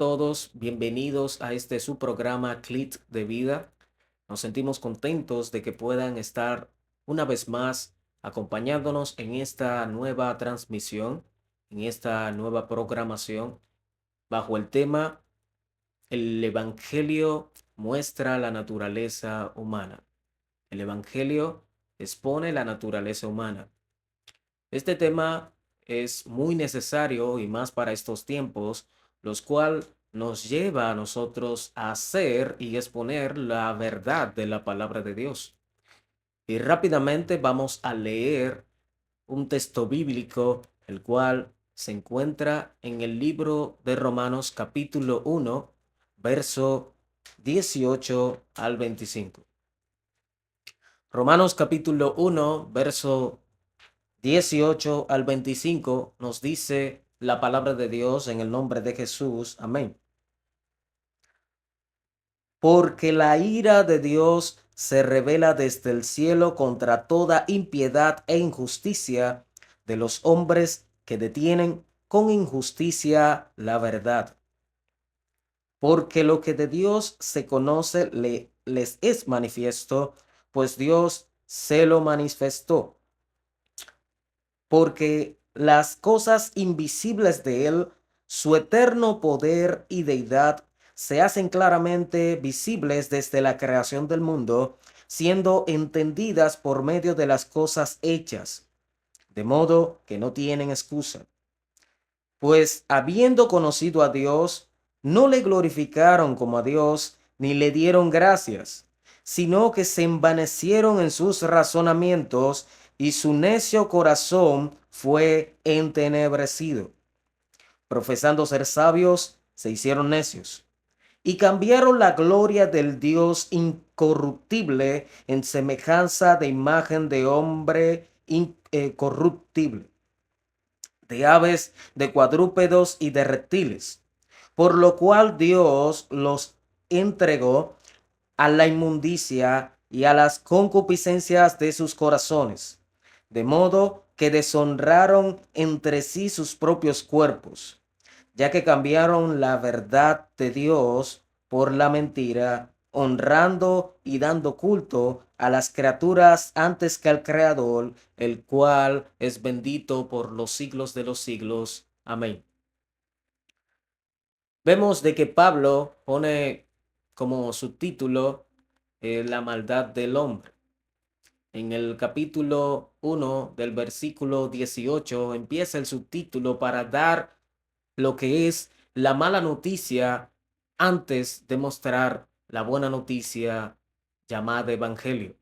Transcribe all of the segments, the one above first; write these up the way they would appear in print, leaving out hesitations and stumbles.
todos, bienvenidos a este su programa Click de Vida. Nos sentimos contentos de que puedan estar una vez más acompañándonos en esta nueva transmisión, en esta nueva programación, bajo el tema El Evangelio muestra la naturaleza humana. El Evangelio expone la naturaleza humana. Este tema es muy necesario y más para estos tiempos, los cual nos lleva a nosotros a hacer y exponer la verdad de la palabra de Dios. Y rápidamente vamos a leer un texto bíblico, el cual se encuentra en el libro de Romanos capítulo 1, verso 18 al 25. Romanos capítulo 1, verso 18 al 25 nos dice la palabra de Dios en el nombre de Jesús. Amén. Porque la ira de Dios se revela desde el cielo contra toda impiedad e injusticia de los hombres que detienen con injusticia la verdad. Porque lo que de Dios se conoce les es manifiesto, pues Dios se lo manifestó. Porque las cosas invisibles de Él, su eterno poder y deidad, se hacen claramente visibles desde la creación del mundo, siendo entendidas por medio de las cosas hechas, de modo que no tienen excusa. Pues habiendo conocido a Dios, no le glorificaron como a Dios, ni le dieron gracias, sino que se envanecieron en sus razonamientos, y su necio corazón fue entenebrecido. Profesando ser sabios, se hicieron necios, y cambiaron la gloria del Dios incorruptible en semejanza de imagen de hombre corruptible, de aves, de cuadrúpedos y de reptiles, por lo cual Dios los entregó a la inmundicia y a las concupiscencias de sus corazones, de modo que deshonraron entre sí sus propios cuerpos, ya que cambiaron la verdad de Dios por la mentira, honrando y dando culto a las criaturas antes que al Creador, el cual es bendito por los siglos de los siglos. Amén. Vemos de que Pablo pone como subtítulo la maldad del hombre. En el capítulo 1 del versículo 18 empieza el subtítulo para dar lo que es la mala noticia antes de mostrar la buena noticia llamada evangelio.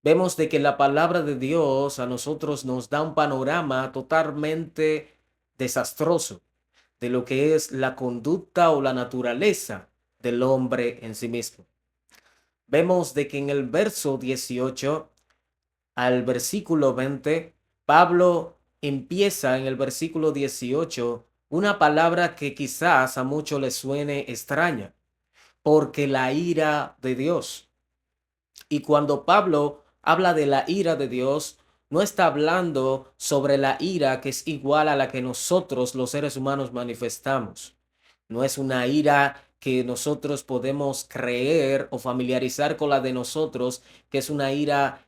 Vemos de que la palabra de Dios a nosotros nos da un panorama totalmente desastroso de lo que es la conducta o la naturaleza del hombre en sí mismo. Vemos de que en el verso 18 al versículo 20, Pablo empieza en el versículo 18 una palabra que quizás a muchos les suene extraña, porque la ira de Dios. Y cuando Pablo habla de la ira de Dios, no está hablando sobre la ira que es igual a la que nosotros los seres humanos manifestamos. No es una ira que nosotros podemos creer o familiarizar con la de nosotros, que es una ira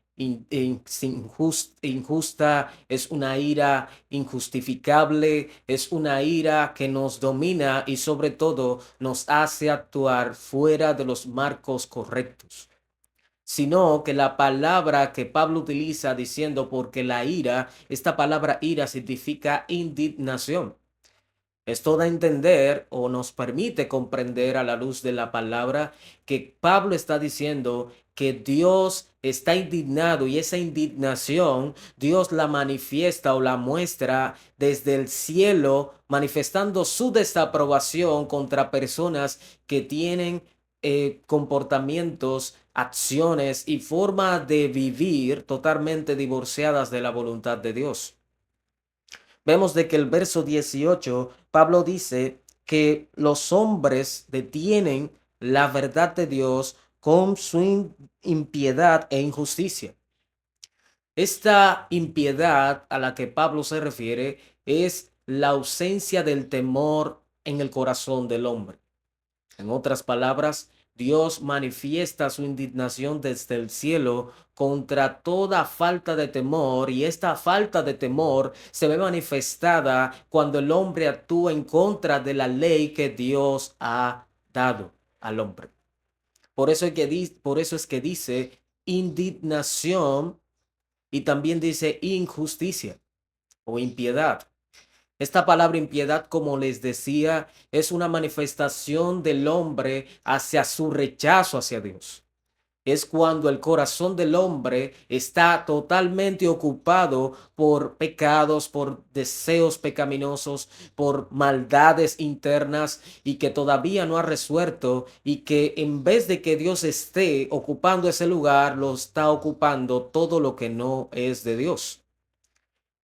injusta, es una ira injustificable, es una ira que nos domina y sobre todo nos hace actuar fuera de los marcos correctos, sino que la palabra que Pablo utiliza diciendo porque la ira, esta palabra ira significa indignación. Esto da a entender o nos permite comprender a la luz de la palabra que Pablo está diciendo que Dios está indignado y esa indignación Dios la manifiesta o la muestra desde el cielo, manifestando su desaprobación contra personas que tienen comportamientos, acciones y forma de vivir totalmente divorciadas de la voluntad de Dios. Vemos de que el verso 18, Pablo dice que los hombres detienen la verdad de Dios con su impiedad e injusticia. Esta impiedad a la que Pablo se refiere es la ausencia del temor en el corazón del hombre. En otras palabras, Dios manifiesta su indignación desde el cielo contra toda falta de temor, y esta falta de temor se ve manifestada cuando el hombre actúa en contra de la ley que Dios ha dado al hombre. Por eso es que dice indignación y también dice injusticia o impiedad. Esta palabra impiedad, como les decía, es una manifestación del hombre hacia su rechazo hacia Dios. Es cuando el corazón del hombre está totalmente ocupado por pecados, por deseos pecaminosos, por maldades internas, y que todavía no ha resuelto, y que en vez de que Dios esté ocupando ese lugar, lo está ocupando todo lo que no es de Dios.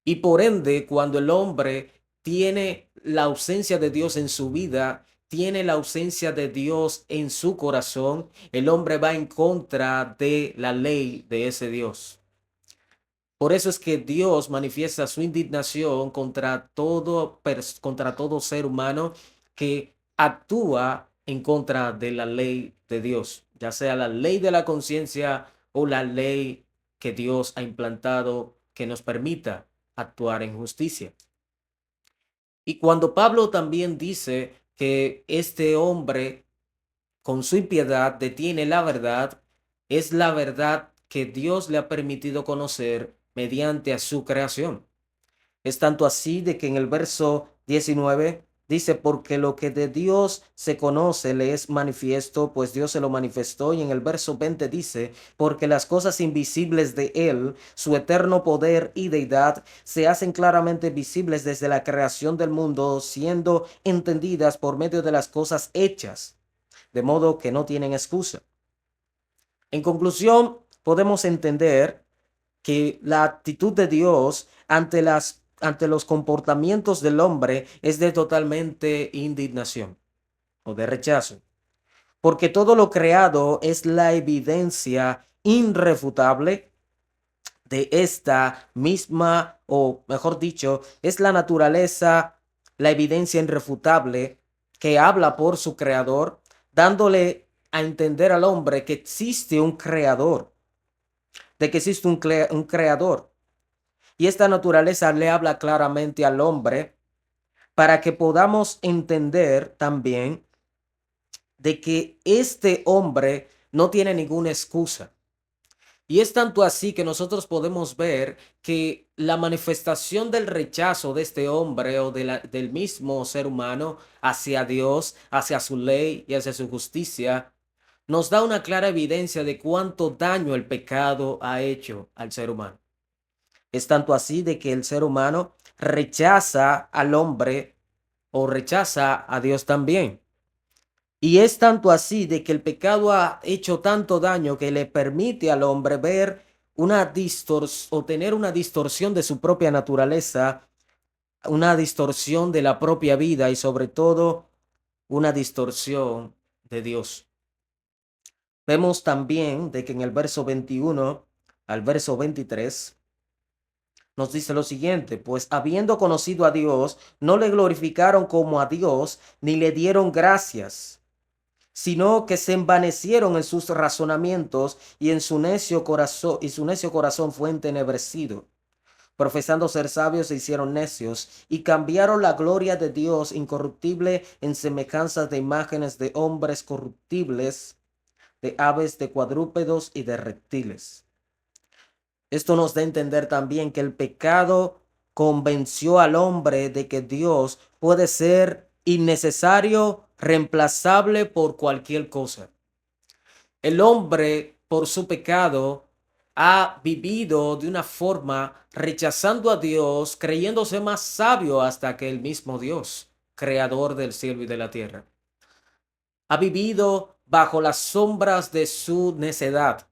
Y por ende, cuando el hombre tiene la ausencia de Dios en su vida, tiene la ausencia de Dios en su corazón, el hombre va en contra de la ley de ese Dios. Por eso es que Dios manifiesta su indignación contra todo ser humano que actúa en contra de la ley de Dios, ya sea la ley de la conciencia o la ley que Dios ha implantado que nos permita actuar en justicia. Y cuando Pablo también dice que este hombre con su impiedad detiene la verdad, es la verdad que Dios le ha permitido conocer mediante a su creación. Es tanto así de que en el verso 19 dice, porque lo que de Dios se conoce le es manifiesto, pues Dios se lo manifestó. Y en el verso 20 dice, porque las cosas invisibles de Él, su eterno poder y deidad, se hacen claramente visibles desde la creación del mundo, siendo entendidas por medio de las cosas hechas, de modo que no tienen excusa. En conclusión, podemos entender que la actitud de Dios ante los comportamientos del hombre es de totalmente indignación o de rechazo, porque todo lo creado es la evidencia irrefutable de esta misma, o mejor dicho, es la naturaleza, la evidencia irrefutable que habla por su creador, dándole a entender al hombre que existe un creador, de que existe un creador. Y esta naturaleza le habla claramente al hombre para que podamos entender también de que este hombre no tiene ninguna excusa. Y es tanto así que nosotros podemos ver que la manifestación del rechazo de este hombre o del mismo ser humano hacia Dios, hacia su ley y hacia su justicia, nos da una clara evidencia de cuánto daño el pecado ha hecho al ser humano. Es tanto así de que el ser humano rechaza al hombre o rechaza a Dios también. Y es tanto así de que el pecado ha hecho tanto daño que le permite al hombre ver o tener una distorsión de su propia naturaleza, una distorsión de la propia vida y sobre todo una distorsión de Dios. Vemos también de que en el verso 21 al verso 23 nos dice lo siguiente, pues habiendo conocido a Dios, no le glorificaron como a Dios, ni le dieron gracias, sino que se envanecieron en sus razonamientos y en su necio corazón fue entenebrecido. Profesando ser sabios se hicieron necios y cambiaron la gloria de Dios incorruptible en semejanzas de imágenes de hombres corruptibles, de aves, de cuadrúpedos y de reptiles. Esto nos da a entender también que el pecado convenció al hombre de que Dios puede ser innecesario, reemplazable por cualquier cosa. El hombre, por su pecado, ha vivido de una forma rechazando a Dios, creyéndose más sabio hasta que el mismo Dios, creador del cielo y de la tierra. Ha vivido bajo las sombras de su necedad.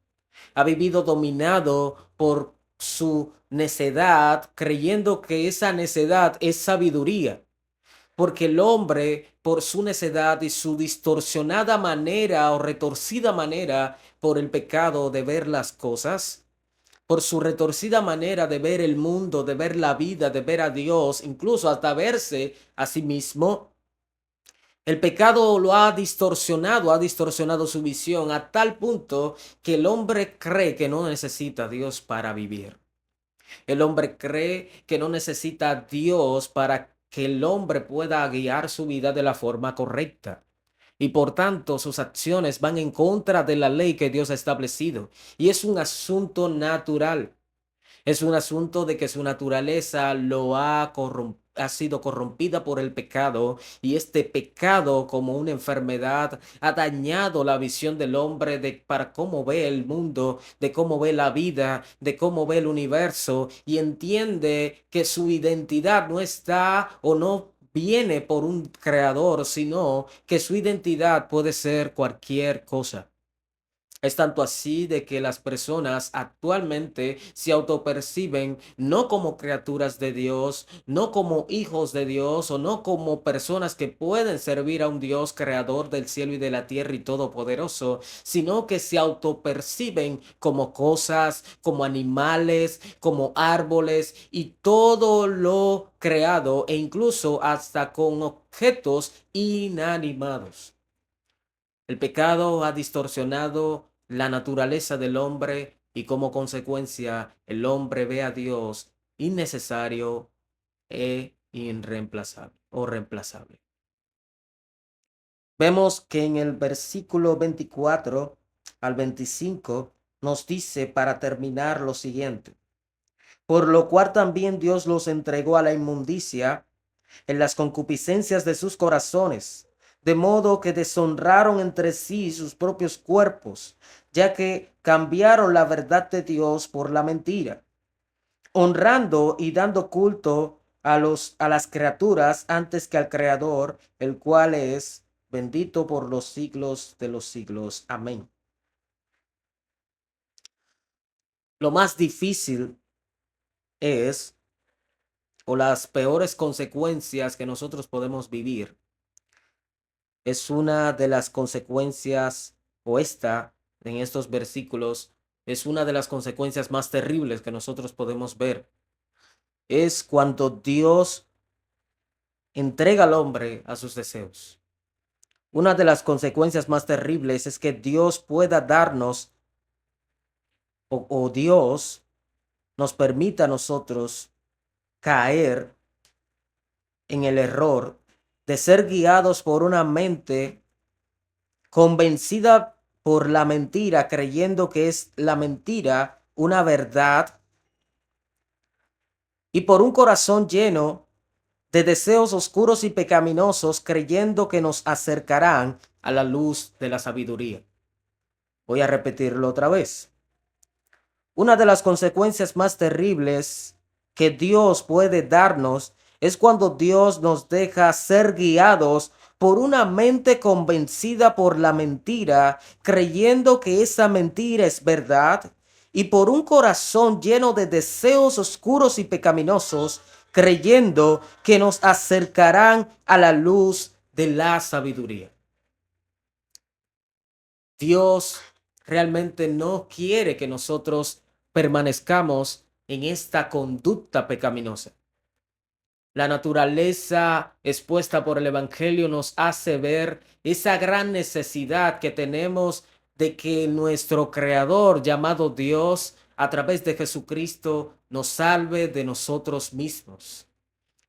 Ha vivido dominado por su necedad, creyendo que esa necedad es sabiduría. Porque el hombre, por su necedad y su distorsionada manera o retorcida manera por el pecado de ver las cosas, por su retorcida manera de ver el mundo, de ver la vida, de ver a Dios, incluso hasta verse a sí mismo, El pecado lo ha distorsionado su visión a tal punto que el hombre cree que no necesita a Dios para vivir. El hombre cree que no necesita a Dios para que el hombre pueda guiar su vida de la forma correcta. Y por tanto, sus acciones van en contra de la ley que Dios ha establecido. Y es un asunto natural. Es un asunto de que su naturaleza ha sido corrompida por el pecado, y este pecado, como una enfermedad, ha dañado la visión del hombre de para cómo ve el mundo, de cómo ve la vida, de cómo ve el universo, y entiende que su identidad no está o no viene por un creador, sino que su identidad puede ser cualquier cosa. Es tanto así de que las personas actualmente se autoperciben no como criaturas de Dios, no como hijos de Dios o no como personas que pueden servir a un Dios creador del cielo y de la tierra y todopoderoso, sino que se autoperciben como cosas, como animales, como árboles y todo lo creado e incluso hasta con objetos inanimados. El pecado ha distorsionado la naturaleza del hombre y como consecuencia el hombre ve a Dios innecesario e irreemplazable o reemplazable. Vemos que en el versículo 24 al 25 nos dice para terminar lo siguiente: por lo cual también Dios los entregó a la inmundicia en las concupiscencias de sus corazones, de modo que deshonraron entre sí sus propios cuerpos, ya que cambiaron la verdad de Dios por la mentira, honrando y dando culto a las criaturas antes que al Creador, el cual es bendito por los siglos de los siglos. Amén. Lo más difícil es, o las peores consecuencias que nosotros podemos vivir, es una de las consecuencias, o esta, en estos versículos, es una de las consecuencias más terribles que nosotros podemos ver. Es cuando Dios entrega al hombre a sus deseos. Una de las consecuencias más terribles es que Dios pueda darnos, o Dios nos permita a nosotros caer en el error de ser guiados por una mente convencida por la mentira, creyendo que es la mentira una verdad, y por un corazón lleno de deseos oscuros y pecaminosos, creyendo que nos acercarán a la luz de la sabiduría. Voy a repetirlo otra vez. Una de las consecuencias más terribles que Dios puede darnos es cuando Dios nos deja ser guiados por una mente convencida por la mentira, creyendo que esa mentira es verdad, y por un corazón lleno de deseos oscuros y pecaminosos, creyendo que nos acercarán a la luz de la sabiduría. Dios realmente no quiere que nosotros permanezcamos en esta conducta pecaminosa. La naturaleza expuesta por el Evangelio nos hace ver esa gran necesidad que tenemos de que nuestro Creador, llamado Dios, a través de Jesucristo, nos salve de nosotros mismos.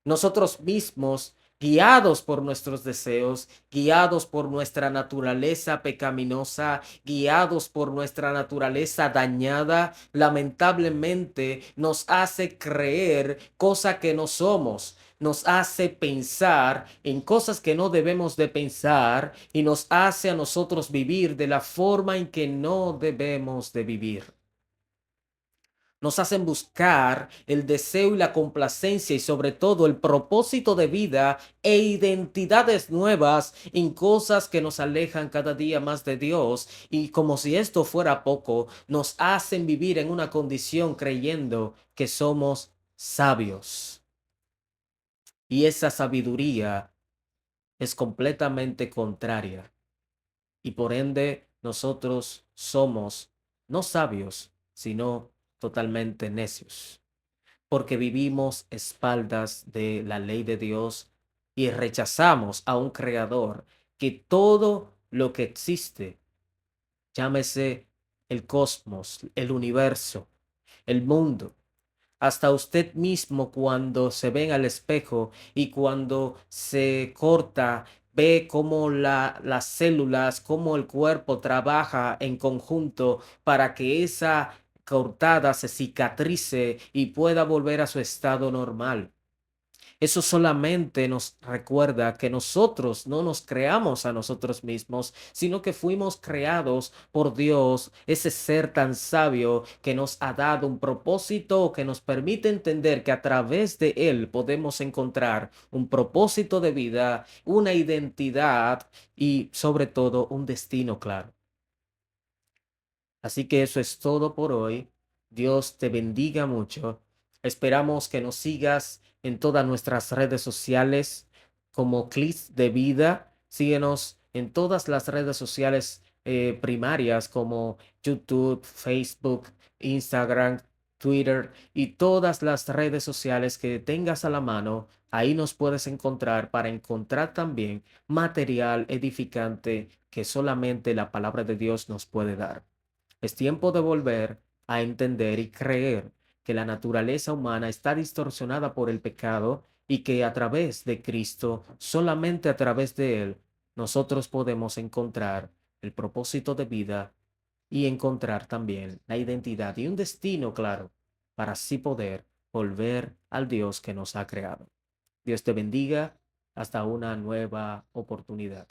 Nosotros mismos, guiados por nuestros deseos, guiados por nuestra naturaleza pecaminosa, guiados por nuestra naturaleza dañada, lamentablemente nos hace creer cosa que no somos. Nos hace pensar en cosas que no debemos de pensar y nos hace a nosotros vivir de la forma en que no debemos de vivir. Nos hacen buscar el deseo y la complacencia y sobre todo el propósito de vida e identidades nuevas en cosas que nos alejan cada día más de Dios, y como si esto fuera poco, nos hacen vivir en una condición creyendo que somos sabios. Y esa sabiduría es completamente contraria, y por ende nosotros somos no sabios, sino totalmente necios, porque vivimos espaldas de la ley de Dios, y rechazamos a un creador que todo lo que existe, llámese el cosmos, el universo, el mundo, hasta usted mismo cuando se ve en el espejo y cuando se corta, ve cómo las células, cómo el cuerpo trabaja en conjunto para que esa cortada se cicatrice y pueda volver a su estado normal. Eso solamente nos recuerda que nosotros no nos creamos a nosotros mismos, sino que fuimos creados por Dios, ese ser tan sabio que nos ha dado un propósito que nos permite entender que a través de él podemos encontrar un propósito de vida, una identidad y sobre todo un destino claro. Así que eso es todo por hoy. Dios te bendiga mucho. Esperamos que nos sigas en todas nuestras redes sociales como Clips de Vida. Síguenos en todas las redes sociales primarias como YouTube, Facebook, Instagram, Twitter y todas las redes sociales que tengas a la mano. Ahí nos puedes encontrar para encontrar también material edificante que solamente la palabra de Dios nos puede dar. Es tiempo de volver a entender y creer que la naturaleza humana está distorsionada por el pecado y que a través de Cristo, solamente a través de Él, nosotros podemos encontrar el propósito de vida y encontrar también la identidad y un destino claro para así poder volver al Dios que nos ha creado. Dios te bendiga. Hasta una nueva oportunidad.